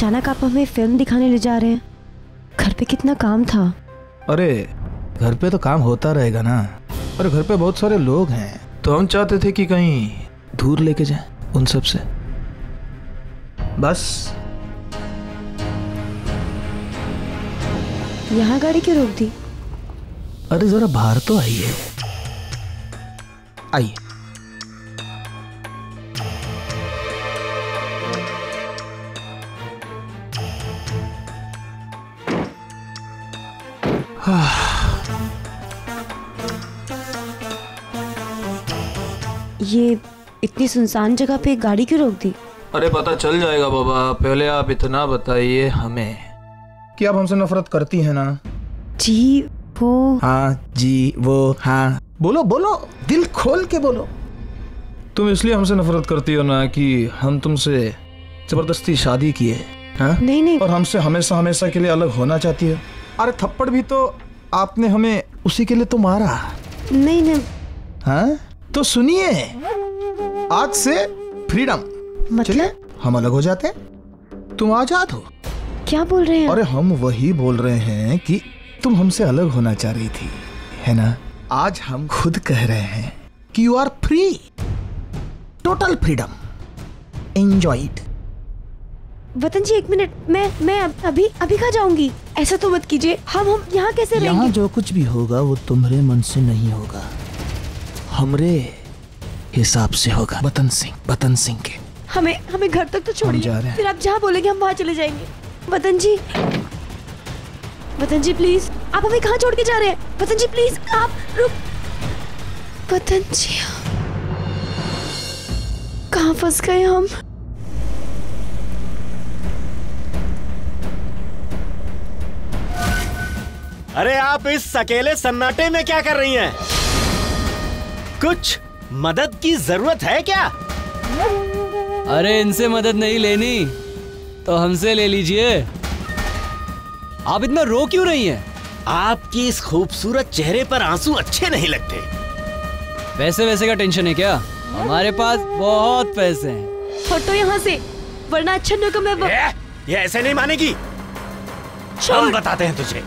अचानक आप हमें फिल्म दिखाने ले जा रहे हैं? घर पे कितना काम था। अरे घर पे तो काम होता रहेगा ना। अरे घर पे बहुत सारे लोग हैं, तो हम चाहते थे कि कहीं दूर लेके जाएं उन सब से, बस। यहाँ गाड़ी क्यों रोक दी? अरे जरा बाहर तो आइए, आइए। ये इतनी सुनसान जगह पे गाड़ी क्यों रोक दी? अरे पता चल जाएगा बाबा, पहले आप इतना बताइए हमें कि आप हमसे नफरत करती हैं ना? जी वो। हाँ जी वो, हाँ बोलो बोलो, दिल खोल के बोलो। तुम इसलिए हमसे नफरत करती हो ना कि हम तुमसे जबरदस्ती शादी किए? हाँ? नहीं नहीं। और हमसे हमेशा हमेशा के लिए अलग होना चाहती है? अरे थप्पड़ भी तो आपने हमें उसी के लिए तो मारा। नहीं नहीं। हाँ तो सुनिए, आज से फ्रीडम। मतलब? हम अलग हो जाते हैं, तुम आजाद हो। क्या बोल रहे हैं? अरे हम वही बोल रहे हैं कि तुम हमसे अलग होना चाह रही थी, है ना? आज हम खुद कह रहे हैं कि you are free, total freedom, enjoy it. वतन जी एक मिनट, मैं अभी कहाँ जाऊंगी? ऐसा तो मत कीजिए। हम यहाँ कैसे रहेंगे? यहाँ जो कुछ भी होगा वो तुम्हारे मन से नहीं होगा, हमरे हिसाब से होगा। वतन सिंह के। हमें घर तक तो छोड़िए, फिर आप जहाँ बोलेंगे हम वहाँ चले जाएंगे। वतन जी प्लीज, आप हमें कहाँ छोड़ के जा रहे हैं? वतन जी प्लीज, आप रुक। वतन जी कहाँ फंस गए हम? अरे आप इस अकेले सन्नाटे में क्या कर रही हैं? कुछ मदद की जरूरत है क्या? अरे इनसे मदद नहीं लेनी तो हमसे ले लीजिए। आप इतना रो क्यों रही हैं? आपकी इस खूबसूरत चेहरे पर आंसू अच्छे नहीं लगते। पैसे का टेंशन है क्या? हमारे पास बहुत पैसे हैं। हटो यहाँ से, वरना अच्छा नहीं होगा। मैं ये ऐसे नहीं मानेगी। हम बताते हैं तुझे।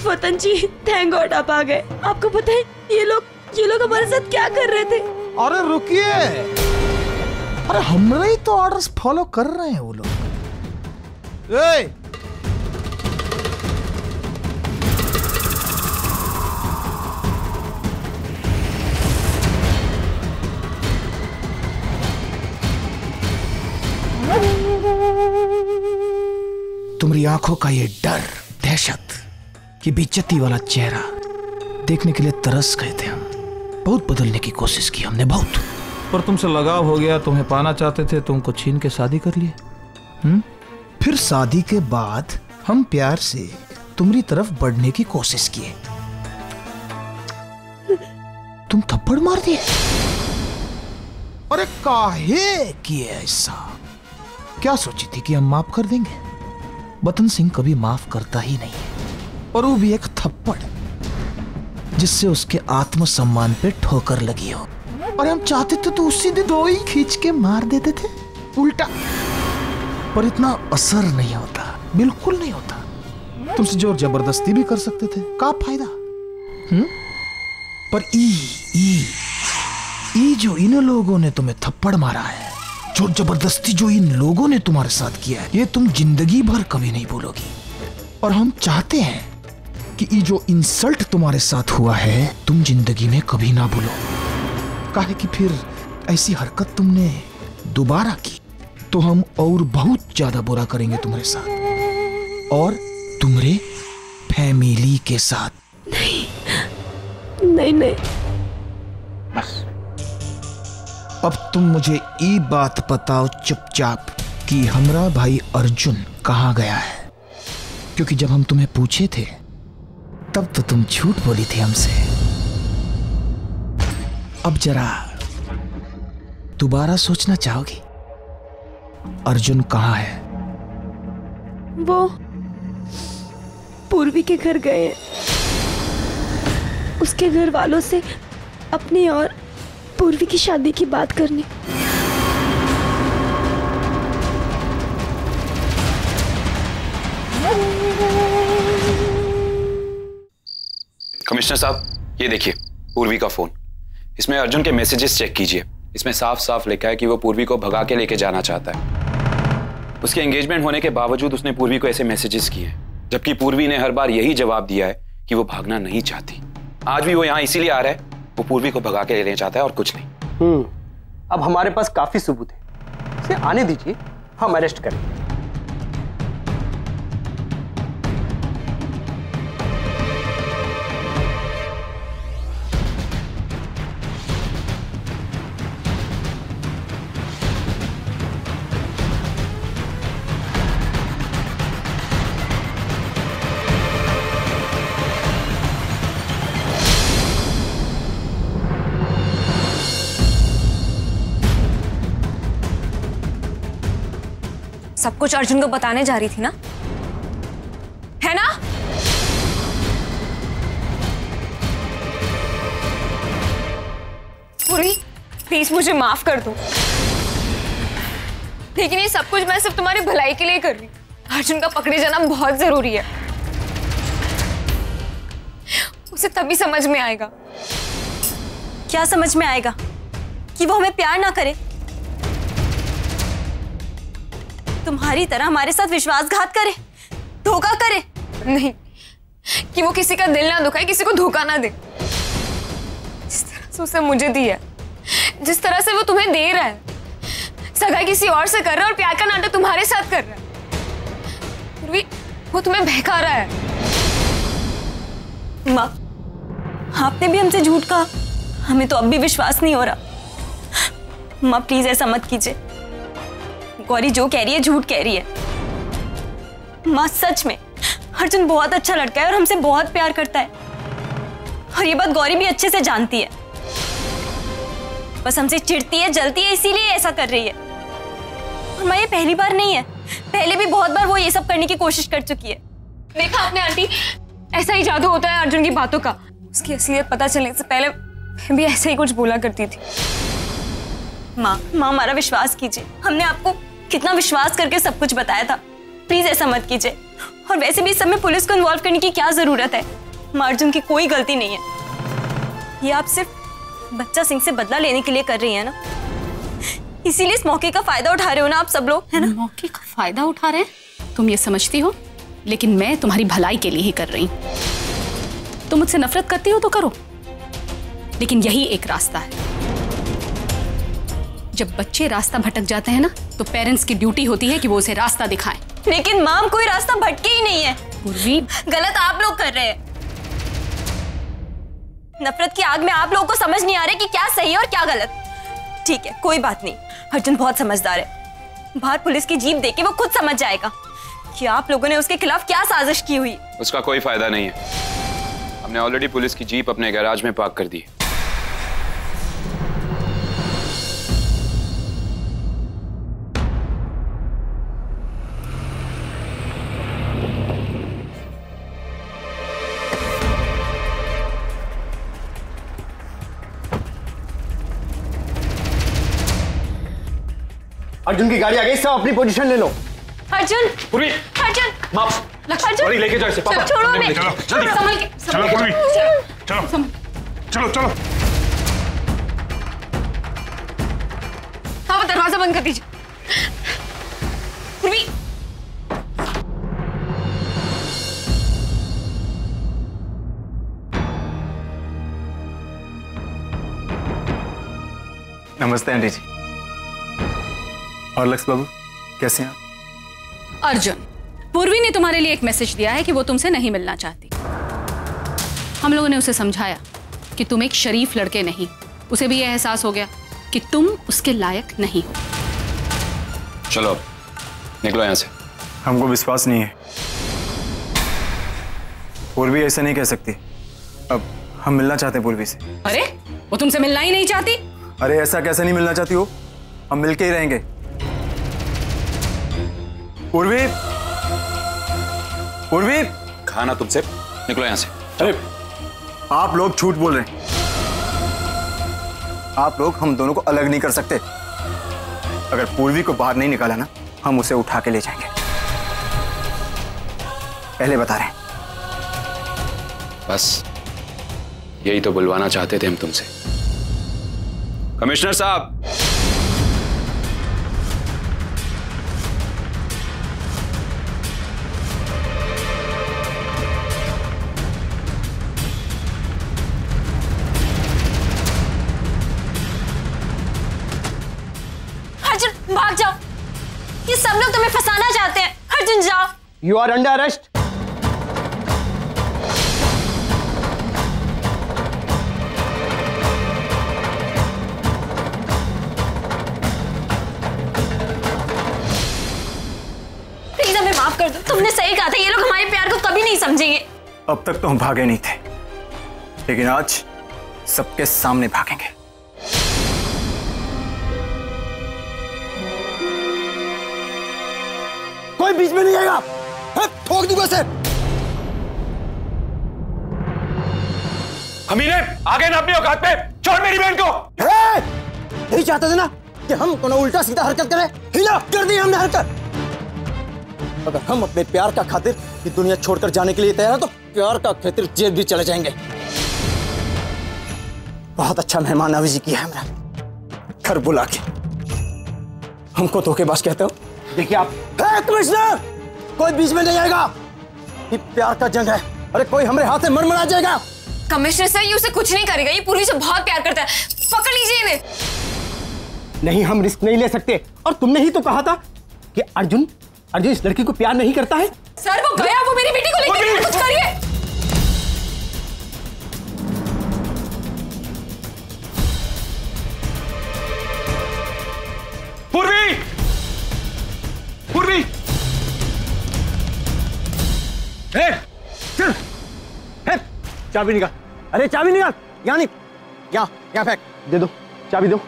वतन जी थैंक गॉड आप आ गए। आपको पता है ये लोग हमारे साथ क्या कर रहे थे? अरे रुकिए, अरे हमारे ही तो ऑर्डर्स फॉलो कर रहे हैं वो लोग। तुम्हारी आंखों का ये डर, दहशत, ये बेइज्जती वाला चेहरा देखने के लिए तरस गए थे हम। बहुत बदलने की कोशिश की हमने, बहुत। पर तुमसे लगाव हो गया, तुम्हें पाना चाहते थे, तुमको छीन के शादी कर लिए। फिर शादी के बाद हम प्यार से तुम्हारी तरफ बढ़ने की कोशिश किए, तुम थप्पड़ मार दिए। अरे काहे किए ऐसा? क्या सोची थी कि हम माफ कर देंगे? वतन सिंह कभी माफ करता ही नहीं है, और वो भी एक थप्पड़ जिससे उसके आत्मसम्मान पे ठोकर लगी हो। और हम चाहते थे तो उसी दिन दो ही खींच के मार देते थे, उल्टा। पर इतना असर नहीं होता, बिल्कुल नहीं होता। तुमसे जोर जबरदस्ती भी कर सकते थे, क्या फायदा? पर ई जो इन लोगों ने तुम्हें थप्पड़ मारा है, जोर जबरदस्ती जो इन लोगों ने तुम्हारे साथ किया है, ये तुम जिंदगी भर कभी नहीं भूलोगी। और हम चाहते हैं कि ये जो इंसल्ट तुम्हारे साथ हुआ है, तुम जिंदगी में कभी ना भूलो। काहे कि फिर ऐसी हरकत तुमने दोबारा की तो हम और बहुत ज्यादा बुरा करेंगे तुम्हारे साथ और तुम्हारे फैमिली के साथ। नहीं। बस अब तुम मुझे ये बात बताओ चुपचाप कि हमारा भाई अर्जुन कहाँ गया है? क्योंकि जब हम तुम्हें पूछे थे तब तो तुम झूठ बोली थी हमसे। अब जरा दोबारा सोचना चाहोगी? अर्जुन कहाँ है? वो पूर्वी के घर गए हैं, उसके घर वालों से अपनी और पूर्वी की शादी की बात करने। कमिश्नर साहब, ये देखिए पूर्वी का फोन। इसमें अर्जुन के मैसेजेस चेक कीजिए। इसमें साफ साफ लिखा है कि वो पूर्वी को भगा के लेके जाना चाहता है। उसके एंगेजमेंट होने के बावजूद उसने पूर्वी को ऐसे मैसेजेस किए हैं, जबकि पूर्वी ने हर बार यही जवाब दिया है कि वो भागना नहीं चाहती। आज भी वो यहाँ इसीलिए आ रहा है, वो पूर्वी को भगा के लेना चाहता है और कुछ नहीं। अब हमारे पास काफी सबूत है, उसे आने दीजिए, हम अरेस्ट करेंगे। सब कुछ अर्जुन को बताने जा रही थी ना, है ना? पूरी प्लीज मुझे माफ कर दो, लेकिन ये सब कुछ मैं सिर्फ तुम्हारी भलाई के लिए कर रही हूँ। अर्जुन का पकड़े जाना बहुत जरूरी है, उसे तभी समझ में आएगा। क्या समझ में आएगा? कि वो हमें प्यार ना करे, तुम्हारी तरह हमारे साथ विश्वासघात करे, धोखा करे? नहीं, कि वो किसी का दिल ना दुखाए, किसी को धोखा ना दे। जिस तरह से उसने मुझे दी है, जिस तरह से वो तुम्हें दे रहा है, सगाई किसी और से कर रहा है और प्यार का नाटक तुम्हारे साथ कर रहा है। पूर्वी, वो तुम्हें बहका रहा है। माँ, आपने भी हमसे झूठ कहा, हमें तो अब भी विश्वास नहीं हो रहा। माँ प्लीज ऐसा मत कीजिए, गौरी जो कह रही है झूठ कह रही है। माँ सच में अर्जुन बहुत अच्छा लड़का है और हमसे बहुत प्यार करता है, और ये बात गौरी भी अच्छे से जानती है। बस हमसे चिढ़ती है, जलती है, इसीलिए ऐसा कर रही है। और माँ ये पहली बार नहीं है, पहले भी बहुत बार वो ये सब करने की कोशिश कर चुकी है। देखा आपने आंटी, ऐसा ही जादू होता है अर्जुन की बातों का। उसकी असलियत पता चलने से पहले मैं भी ऐसे ही कुछ बोला करती थी। माँ हमारा विश्वास कीजिए, हमने आपको कितना विश्वास करके सब कुछ बताया था। प्लीज ऐसा मत कीजिए। और वैसे भी इस समय पुलिस को इन्वॉल्व करने की क्या जरूरत है? माँ अर्जुन की कोई गलती नहीं है, ये आप सिर्फ बच्चा सिंह से बदला लेने के लिए कर रही है ना, इसीलिए इस मौके का फायदा उठा रहे हो ना आप सब लोग, है ना? मौके का फायदा उठा रहे हैं तुम ये समझती हो, लेकिन मैं तुम्हारी भलाई के लिए ही कर रही हूँ। तुम मुझसे नफरत करती हो तो करो, लेकिन यही एक रास्ता है। जब बच्चे रास्ता भटक जाते हैं ना, तो पेरेंट्स की ड्यूटी होती है कि वो उसे रास्ता दिखाएं। लेकिन माम कोई रास्ता भटके ही नहीं है। पूर्वी, गलत आप लोग कर रहे हैं। नफरत की आग में आप लोगों को समझ नहीं आ रहा कि क्या सही है और क्या गलत। ठीक है, कोई बात नहीं, अर्जुन बहुत समझदार है। बाहर पुलिस की जीप देके वो खुद समझ जाएगा कि आप लोगों ने उसके खिलाफ क्या साजिश की हुई। उसका कोई फायदा नहीं है, हमने ऑलरेडी पुलिस की जीप अपने गैराज में पार्क कर दी। अर्जुन की गाड़ी आ गई, सब अपनी पोजीशन ले लो। अर्जुन, पूर्वी, अर्जुन, माफ, अर्जुन, लेके जाओ इसे। पापा, छोड़ो हमें। चलो जल्दी, संभल के, चलो पूर्वी, चलो चलो चलो। हाँ, दरवाजा बंद कर दीजिए। पूर्वी, नमस्ते आंटी जी। और लक्ष्य बाबू कैसे हैं आप? अर्जुन, पूर्वी ने तुम्हारे लिए एक मैसेज दिया है कि वो तुमसे नहीं मिलना चाहती। हम लोगों ने उसे समझाया कि तुम एक शरीफ लड़के नहीं। उसे भी यह एहसास हो गया कि तुम उसके लायक नहीं हो। चलो निकलो यहाँ से। हमको विश्वास नहीं है, पूर्वी ऐसा नहीं कह सकती। अब हम मिलना चाहते हैं पूर्वी से। अरे वो तुमसे मिलना ही नहीं चाहती? अरे ऐसा कैसे नहीं मिलना चाहती हो? हम मिलके ही रहेंगे। पूर्वी, पूर्वी, खाना तुमसे, निकलो यहां से। अरे आप लोग झूठ बोल रहे हैं। आप लोग हम दोनों को अलग नहीं कर सकते। अगर पूर्वी को बाहर नहीं निकाला ना, हम उसे उठा के ले जाएंगे। पहले बता रहे हैं। बस यही तो बुलवाना चाहते थे हम तुमसे। कमिश्नर साहब, अर्जुन भाग जाओ, ये सब लोग तुम्हें फंसाना चाहते हैं। अर्जुन जाओ। You are under arrest. Please हमें माफ कर दो, तुमने सही कहा था, ये लोग हमारे प्यार को कभी नहीं समझेंगे। अब तक तो हम भागे नहीं थे, लेकिन आज सबके सामने भागेंगे। कोई बीच में नहीं आएगा। ठोक दूंगा से। अमीने, आगे ना अपनी औकात पे, छोड़ मेरी बहन को। नहीं चाहते थे ना कि हम कोनो उल्टा सीधा हरकत करें, हिला कर दी हमने हरकत। अगर हम अपने प्यार का खातिर ये दुनिया छोड़कर जाने के लिए तैयार है तो प्यार का खातिर जेल भी चले जाएंगे। बहुत अच्छा मेहमान नवाजी किया है हमरा, घर बुला के। हमको धोखेबाज कहते हो? देखिए आप। कमिश्नर, कोई बीच में नहीं आएगा। ये प्यार का जंग है। अरे कोई हमारे हाथ से मर जाएगा। कमिश्नर सर, ये उसे कुछ नहीं करेगा, ये पूर्वी से बहुत प्यार करता है। पकड़ लीजिए इन्हें। नहीं, हम रिस्क नहीं ले सकते। और तुमने ही तो कहा था कि अर्जुन इस लड़की को प्यार नहीं करता है। सर वो गया, वो मेरी बेटी को लेकर गया, कुछ करिए। पूर्वी, पूर्वी, चल, चाबी निकाल। अरे चाबी निकाल। यहाँ नहीं, यहाँ फेंक। दे दो चाबी, दो।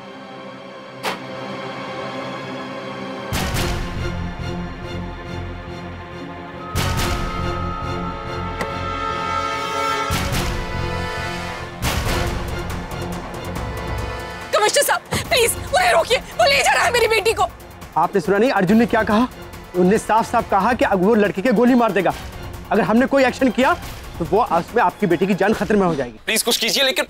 कमिश्नर साहब प्लीज उन्हें रोकिए, वो ले जा रहा है मेरी बेटी को। आपने सुना नहीं अर्जुन ने क्या कहा? उन्होंने साफ साफ कहा कि वो लड़की के गोली मार देगा। अगर हमने कोई एक्शन किया तो वो उसमें आपकी बेटी की जान खतरे में हो जाएगी। प्लीज कुछ कीजिए। लेकिन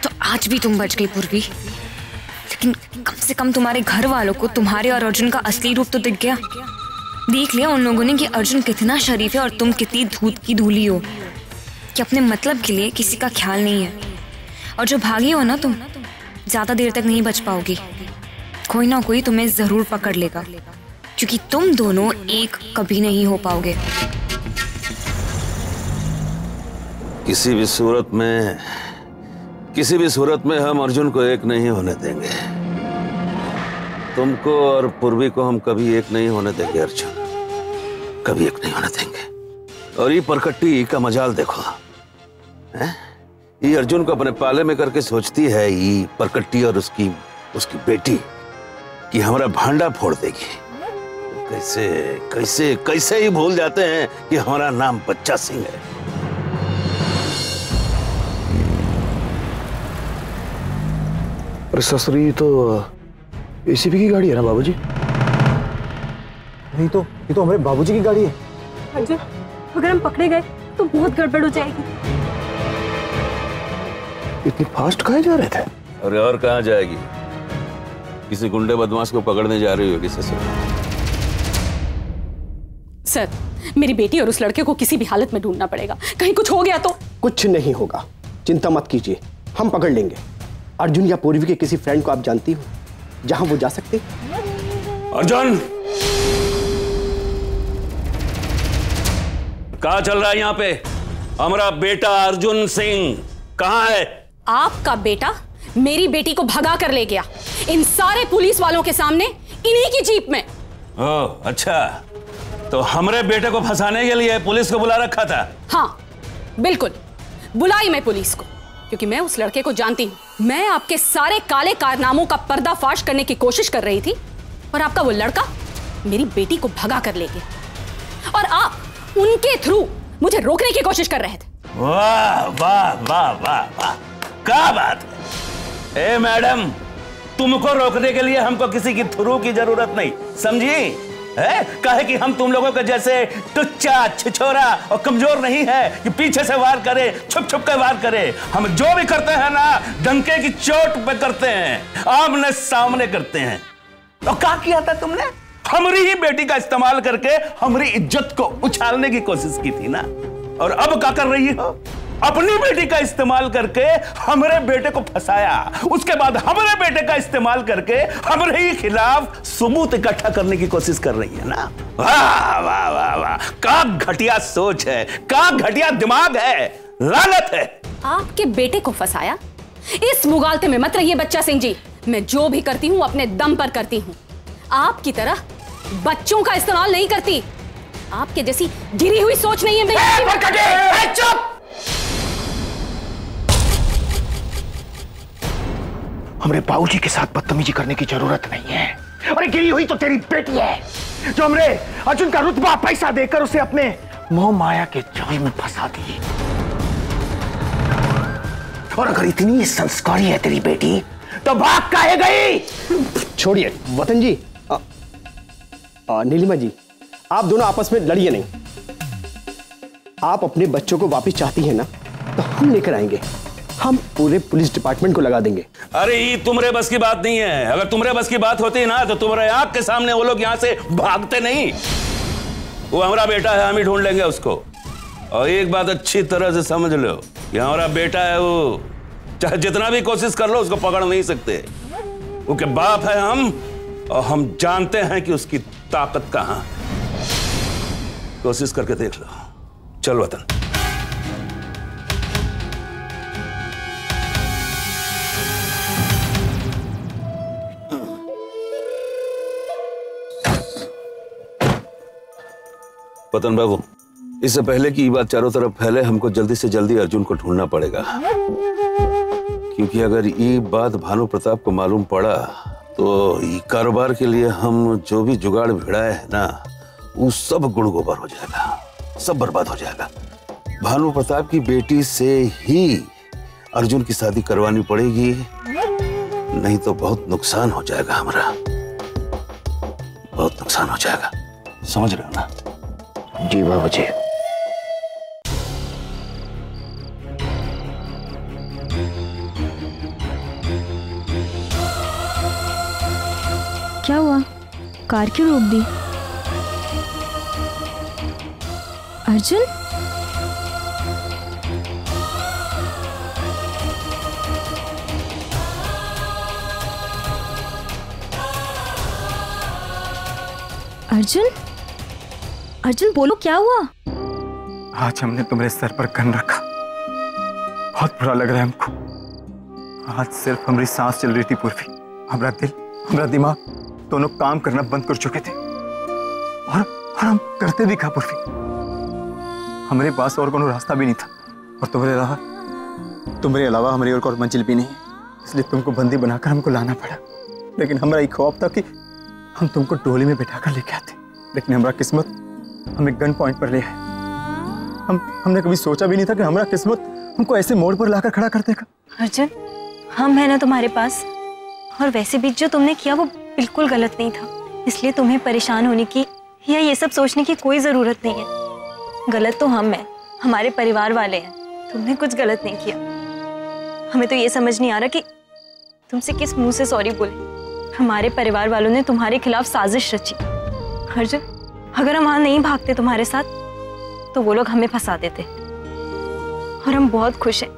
तो आज भी तुम बच गई पूर्वी, लेकिन कम से कम तुम्हारे घर वालों को तुम्हारे और अर्जुन का असली रूप तो दिख गया। देख लिया उन लोगों ने कि अर्जुन कितना शरीफ है और तुम कितनी धूत की धूली हो, कि अपने मतलब के लिए किसी का ख्याल नहीं है। और जो भागी हो ना तुम, ज्यादा देर तक नहीं बच पाओगी। कोई ना कोई तुम्हें जरूर पकड़ लेगा, क्योंकि तुम दोनों एक कभी नहीं हो पाओगे। किसी भी सूरत में हम अर्जुन को एक नहीं होने देंगे। तुमको और पूर्वी को हम कभी एक नहीं होने देंगे अर्जुन, कभी एक नहीं होने देंगे। और ये परकट्टी का मजाल देखो, हैं? ये अर्जुन को अपने पाले में करके सोचती है ये परकट्टी और उसकी बेटी कि हमारा भांडा फोड़ देगी। कैसे कैसे कैसे ही भूल जाते हैं कि हमारा नाम बच्चा सिंह है। अरे ससुरी तो एसीपी की गाड़ी है ना बाबूजी? नहीं तो ये तो हमारे बाबूजी की गाड़ी है। अर्जुन, अगर हम पकड़े गए तो बहुत गड़बड़ हो जाएगी। इतनी फास्ट कहाँ जा रहे थे? अरे और कहाँ जाएगी? किसी गुंडे बदमाश को पकड़ने जा रही होगी ससुर। सर, मेरी बेटी और उस लड़के को किसी भी हालत में ढूंढना पड़ेगा, कहीं कुछ हो गया तो। कुछ नहीं होगा, चिंता मत कीजिए, हम पकड़ लेंगे। अर्जुन या पूर्वी के किसी फ्रेंड को आप जानती हो जहां वो जा सकते? अर्जुन, क्या चल रहा है यहाँ पे? हमारा बेटा अर्जुन सिंह कहाँ है? आपका बेटा मेरी बेटी को भगा कर ले गया। इन सारे पुलिस वालों के सामने, इन्हीं की जीप में। ओह अच्छा, तो हमरे बेटे को फंसाने के लिए पुलिस को बुला रखा था? हाँ बिल्कुल, बुलाई मैं पुलिस को, क्योंकि मैं उस लड़के को जानती हूँ। मैं आपके सारे काले कारनामों का पर्दाफाश करने की कोशिश कर रही थी और आपका वो लड़का मेरी बेटी को भगा कर ले गया और आप उनके थ्रू मुझे रोकने की कोशिश कर रहे थे। वाह वाह वाह वाह वाह, क्या बात है। ए मैडम, तुमको रोकने के लिए हमको किसी की थ्रू की जरूरत नहीं, समझी है? कहे कि हम तुम लोगों के जैसे टुच्चा छिछोरा और कमजोर नहीं है कि पीछे से वार करे, छुप छुप कर वार करे। हम जो भी करते हैं ना, डंके की चोट पे करते हैं, आमने सामने करते हैं। और क्या किया था तुमने? हमारी ही बेटी का इस्तेमाल करके हमारी इज्जत को उछालने की कोशिश की थी ना। और अब क्या कर रही हो? अपनी बेटी का इस्तेमाल करके हमारे बेटे को फंसाया, उसके बाद हमारे बेटे का इस्तेमाल करके हमारे ही खिलाफ सबूत इकट्ठा करने की कोशिश कर रही है ना। वाह वाह वाह वाह, क्या घटिया सोच है, क्या घटिया दिमाग है, लानत है। आपके बेटे को फंसाया? इस मुगालते में मत रहिए बच्चा सिंह जी। मैं जो भी करती हूँ अपने दम पर करती हूँ, आपकी तरह बच्चों का इस्तेमाल नहीं करती। आपके जैसी गिरी हुई सोच नहीं है मेरी। चुप! हमरे बाबूजी के साथ बदतमीजी करने की जरूरत नहीं है। अरे गिरी हुई तो तेरी बेटी है, जो हमरे अर्जुन का रुतबा पैसा देकर उसे अपने मोह माया के जाल में फंसा दी। और अगर इतनी संस्कारी है तेरी बेटी, तो भाग काहे गई? छोड़िए वतन जी, नीलिमा जी, आप दोनों आपस में लड़िए नहीं। आप अपने बच्चों को वापस चाहती हैं ना, तो हम लेकर आएंगे, हम पूरे पुलिस डिपार्टमेंट को लगा देंगे। अरे ये तुम्हारे बस की बात नहीं है। अगर तुम्हारे बस की बात होती ना, तो तुम्हारे आंख के सामने वो लोग यहां से भागते नहीं। वो हमारा बेटा है, हम ही ढूंढ लेंगे उसको। और एक बात अच्छी तरह से समझ लो, ये हमारा बेटा है, वो चाहे जितना भी कोशिश कर लो उसको पकड़ नहीं सकते। उसके बाप है हम, और हम जानते हैं कि उसकी ताकत कहां है। कोशिश करके देख लो। चल वतन। वतन बाबू, इससे पहले कि ये बात चारों तरफ फैले, हमको जल्दी से जल्दी अर्जुन को ढूंढना पड़ेगा। क्योंकि अगर ये बात भानु प्रताप को मालूम पड़ा, तो ये कारोबार के लिए हम जो भी जुगाड़ भिड़ाए है ना, वो सब गुड़ गोबर हो जाएगा, सब बर्बाद हो जाएगा। भानु प्रताप की बेटी से ही अर्जुन की शादी करवानी पड़ेगी, नहीं तो बहुत नुकसान हो जाएगा हमारा, बहुत नुकसान हो जाएगा। समझ रहे हो ना? जी बाबूजी। क्या हुआ? कार क्यों रोक दी? अर्जुन? अर्जुन? अर्जुन बोलो, क्या हुआ? आज हमने तुम्हारे सर पर गन रखा, बहुत बुरा लग रहा है हमको। आज सिर्फ हमारी सांस चल रही थी पूर्वी, हमारा दिल, हमारा दिमाग दोनों काम करना बंद कर चुके थे। और हम करते भी खा पूर्वी, हमारे पास और कोनो रास्ता भी नहीं था। और तुम्हारे अलावा हमारी और कोई मंजिल भी नहीं, इसलिए तुमको बंदी बनाकर हमको लाना पड़ा। लेकिन हमारा एक खौफ था कि हम तुमको टोली में बैठाकर लेके आते, लेकिन हमारा किस्मत हमें गन पॉइंट पर ले आए। हमने कभी सोचा भी नहीं था कि हमारा किस्मत हमको ऐसे मोड़ पर लाकर खड़ा कर देगा। अर्जुन, हम है ना तुम्हारे पास, और वैसे भी जो तुमने किया वो बिल्कुल गलत नहीं था, इसलिए तुम्हें परेशान होने की या ये सब सोचने की कोई जरूरत नहीं है। गलत तो हम हैं, हमारे परिवार वाले हैं, तुमने कुछ गलत नहीं किया। हमें तो ये समझ नहीं आ रहा कि तुमसे किस मुंह से सॉरी बोले। हमारे परिवार वालों ने तुम्हारे खिलाफ साजिश रची। अर्जुन, अगर हम वहां नहीं भागते तुम्हारे साथ, तो वो लोग हमें फंसा देते। और हम बहुत खुश हैं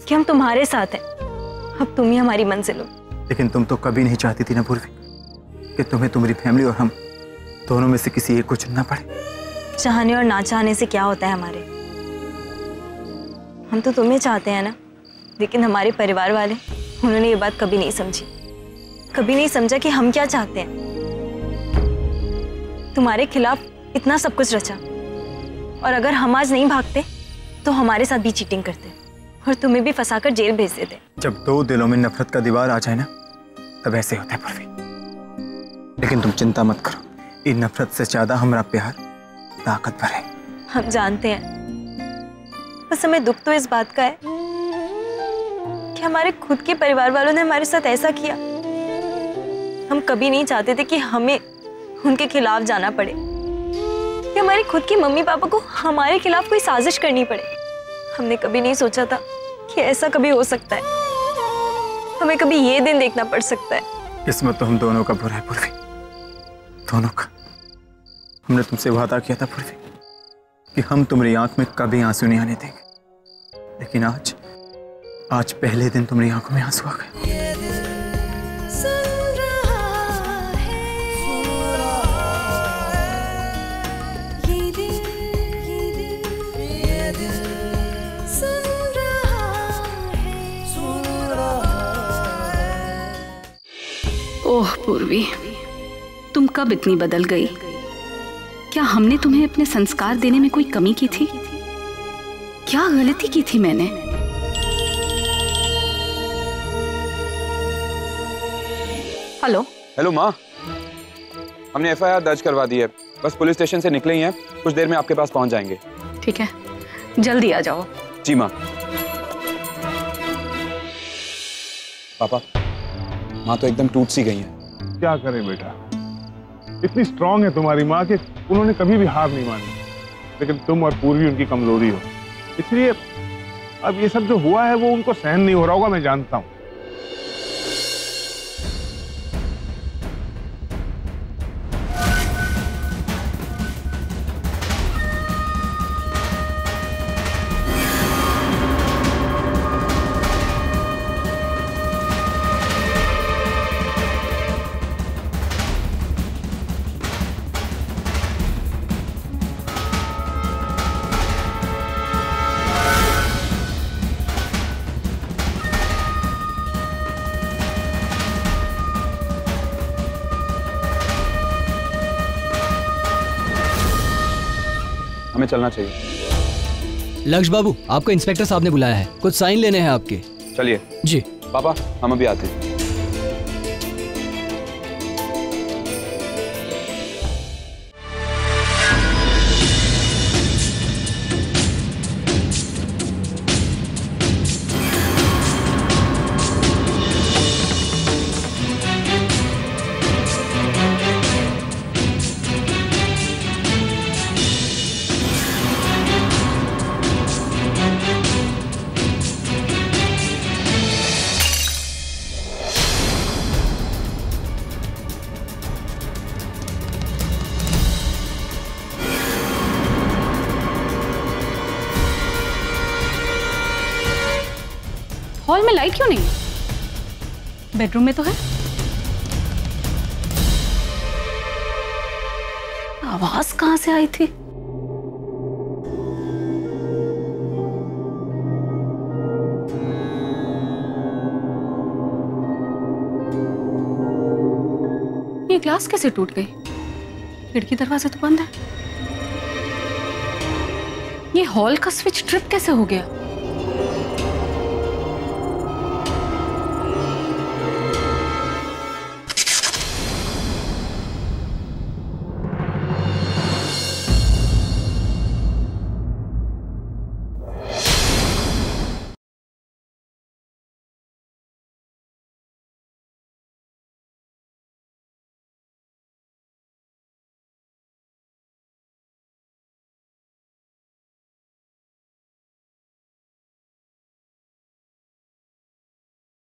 कि हम तुम्हारे साथ हैं। अब तुम ही हमारी मंजिल हो। लेकिन तुम तो कभी नहीं चाहती थी ना पूर्वी कि तुम्हें तुम्हारी फैमिली और हम दोनों में से किसी एक को चुनना पड़े। चाहने और ना चाहने से क्या होता है हमारे, हम तो तुम्हें चाहते हैं ना, लेकिन हमारे परिवार वाले, उन्होंने ये बात कभी नहीं समझी। कभी नहीं समझा कि हम क्या चाहते हैं। तुम्हारे खिलाफ इतना सब कुछ रचा, और अगर हम आज नहीं भागते तो हमारे साथ भी चीटिंग करते और तुम्हें भी फंसाकर जेल भेज देते। जब दो दिलों में नफरत का दीवार आ जाए ना, तब ऐसे होता है पूर्वी। लेकिन तुम चिंता मत करो, इन नफरत से ज्यादा हमारा प्यार ताकतवर है। हम जानते हैं, बस हमें दुख तो इस बात का है कि हमारे खुद के परिवार वालों ने हमारे साथ ऐसा किया। हम कभी नहीं चाहते थे कि हमें उनके खिलाफ जाना पड़े, कि हमारी खुद की मम्मी पापा को हमारे खिलाफ कोई साजिश करनी पड़े। हमने कभी नहीं सोचा था कि ऐसा कभी हो सकता है, हमें कभी ये दिन देखना पड़ सकता है। किस्मत तो हम दोनों का बुरा है पूर्वी, दोनों का। हमने तुमसे वादा किया था पूर्वी कि हम तुम्हारी आंख में कभी आंसू नहीं आने देंगे, लेकिन आज पहले दिन तुम्हारी आंखों में आंसू आ गए। ओह पूर्वी, तुम कब इतनी बदल गई? क्या हमने तुम्हें अपने संस्कार देने में कोई कमी की थी? क्या गलती की थी मैंने? हेलो हेलो माँ, हमने FIR दर्ज करवा दी है, बस पुलिस स्टेशन से निकले ही हैं, कुछ देर में आपके पास पहुंच जाएंगे। ठीक है, जल्दी आ जाओ। जी माँ। पापा, माँ तो एकदम टूट सी गई है। क्या करें बेटा, इतनी स्ट्रांग है तुम्हारी माँ कि उन्होंने कभी भी हार नहीं मानी, लेकिन तुम और पूर्वी उनकी कमजोरी हो, इसलिए अब ये सब जो हुआ है वो उनको सहन नहीं हो रहा होगा, मैं जानता हूँ। हमें चलना चाहिए। लक्ष्य बाबू, आपको इंस्पेक्टर साहब ने बुलाया है, कुछ साइन लेने हैं आपके। चलिए। जी पापा, हम अभी आते हैं। हॉल में लाइट क्यों नहीं? बेडरूम में तो है। आवाज कहां से आई थी? ये ग्लास कैसे टूट गई? खिड़की दरवाजा तो बंद है। ये हॉल का स्विच ट्रिप कैसे हो गया?